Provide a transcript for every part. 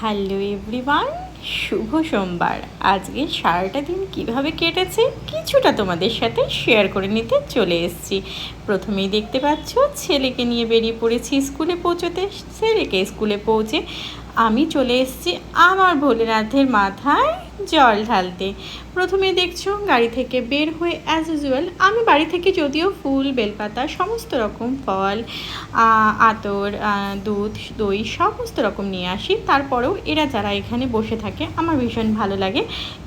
Hello everyone, শুভ সোমবার। আজকে সারাটা দিন কিভাবে কেটেছে কিছুটা তোমাদের সাথে শেয়ার করে নিতে চলে এসেছি। প্রথমেই দেখতে পাচ্ছ ছেলেকে নিয়ে বেরিয়ে পড়েছি স্কুলে পৌঁছতে। ছেলেকে স্কুলে পৌঁছে আমি চলে এসেছি আমার ভোলেনাথের মাথায় জল ঢালতে। প্রথমে দেখছো গাড়ি থেকে বের হয়ে অ্যাজ ইউজুয়াল আমি বাড়ি থেকে যদিও ফুল বেলপাতা সমস্ত রকম ফল আতর দুধ দই সমস্ত রকম নিয়ে আসি, তারপরেও এরা যারা এখানে বসে থাকে আমার ভীষণ ভালো লাগে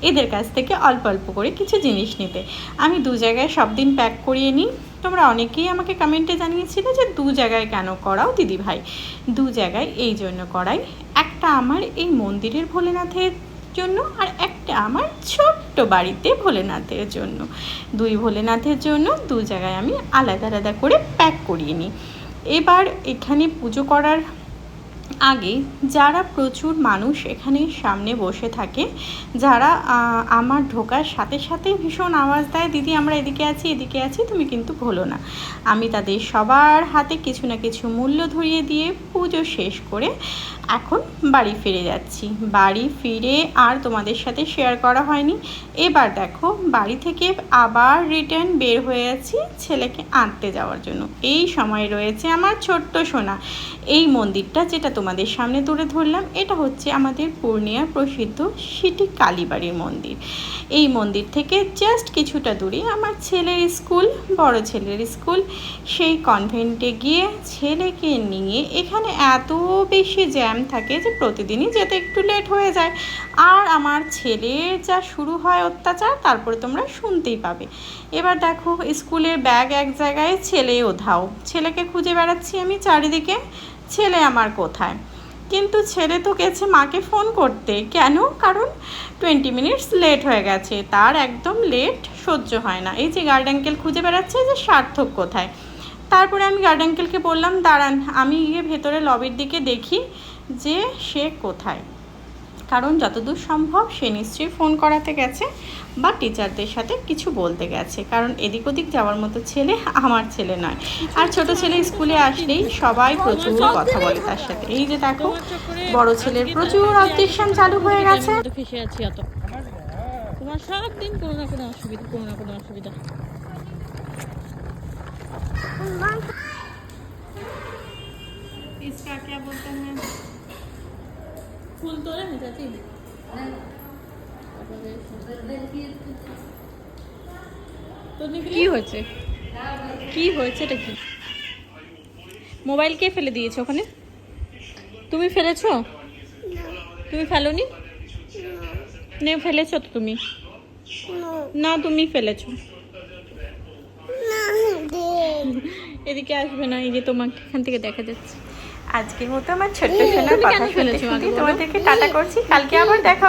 এদের কাছ থেকে অল্প অল্প করে কিছু জিনিস নিতে। আমি দু জায়গায় সব দিন প্যাক করিয়ে নিই। তোমরা অনেকেই আমাকে কমেন্টে জানিয়েছিলে যে দু জায়গায় কেন করাও দিদি ভাই। দু জায়গায় এই জন্য করাই, একটা আমার এই মন্দিরের ভোলেনাথের জন্য আর একটা আমার ছোট্ট বাড়িতে ভোলেনাথের জন্য। দুই ভোলেনাথের জন্য দু জায়গায় আমি আলাদা আলাদা করে প্যাক করিয়ে নিই। এবার এখানে পুজো করার আগে যারা প্রচুর মানুষ এখানে সামনে বসে থাকে, যারা আমার ঢোকার সাথে সাথে ভীষণ আওয়াজ দেয়, দিদি আমরা এদিকে আছি তুমি কিন্তু ভুলো না। আমি তাদের সবার হাতে কিছু না কিছু মূল্য ধরিয়ে দিয়ে পুজো শেষ করে এখন বাড়ি ফিরে যাচ্ছি। বাড়ি ফিরে আর তোমাদের সাথে শেয়ার করা হয়নি। এবার দেখো বাড়ি থেকে আবার রিটার্ন বের হয়ে যাচ্ছি ছেলেকে আনতে যাওয়ার জন্য। এই সময় রয়েছে আমার ছোট্ট সোনা। এই মন্দিরটা যেটা তোমাদের সামনে তুলে ধরলাম এটা হচ্ছে আমাদের পূর্ণিয়ার প্রসিদ্ধ সিটি কালীবাড়ির মন্দির। এই মন্দির থেকে জাস্ট কিছুটা দূরে আমার ছেলের স্কুল, বড় ছেলের স্কুল। সেই কনভেন্টে গিয়ে ছেলেকে নিয়ে এখানে এত বেশি জ্যাম থাকে যে প্রতিদিনই যেতে একটু লেট হয়ে যায়। আর আমার ছেলের যা শুরু হয় অত্যাচার তারপরে তোমরা শুনতেই পাবে। এবার দেখো স্কুলের ব্যাগ এক জায়গায়, ছেলে ওধাও। ছেলেকে খুঁজে বেড়াচ্ছি আমি চারিদিকে, ছেলে আমার কোথায়। কিন্তু ছেলে তো গেছে মাকে ফোন করতে। কেন? কারণ 20 মিনিটস লেট হয়ে গেছে। তার একদম লেট সহ্য হয় না। এই যে গার্ড আঙ্কেল খুঁজে বেড়াচ্ছে যে সার্থক কোথায়। তারপরে আমি গার্ড আঙ্কেলকে বললাম দাঁড়ান আমি গিয়ে ভেতরে লবির দিকে দেখি যে সে কোথায়, কারণ যতদূর সম্ভব সে নিশ্চয়ই ফোন করাতে গেছে বা টিচারদের সাথে কিছু বলতে গেছে, কারণ এদিক ওদিক যাওয়ার মতো ছেলে আমার ছেলে নয়। আর ছোট ছেলে স্কুলে আসলেই সবাই প্রচুর কথা বলে তার সাথে। এই যে দেখো বড় ছেলের প্রচুর অবজেকশন চালু হয়ে গেছে। তোমার সব দিন কোনো না কোনো অসুবিধা। इसका क्या बोलते हैं? ফুল তোলে না চাচি? কি হয়েছে এটা কি? মোবাইল কে ফেলে দিয়েছে ওখানে? তুমি ফেলেছো? তুমি ফেলোনি? নে ফেলেছো তো তুমি? না তুমি ফেলেছো। এদিকে আসবে না, এই যে তোমাকে এখান থেকে দেখা যাচ্ছে। আজকের মতো আমার ছোট্ট সোনার কথা শুনতে তোমাদেরকে টাটা করছি। কালকে আবার দেখা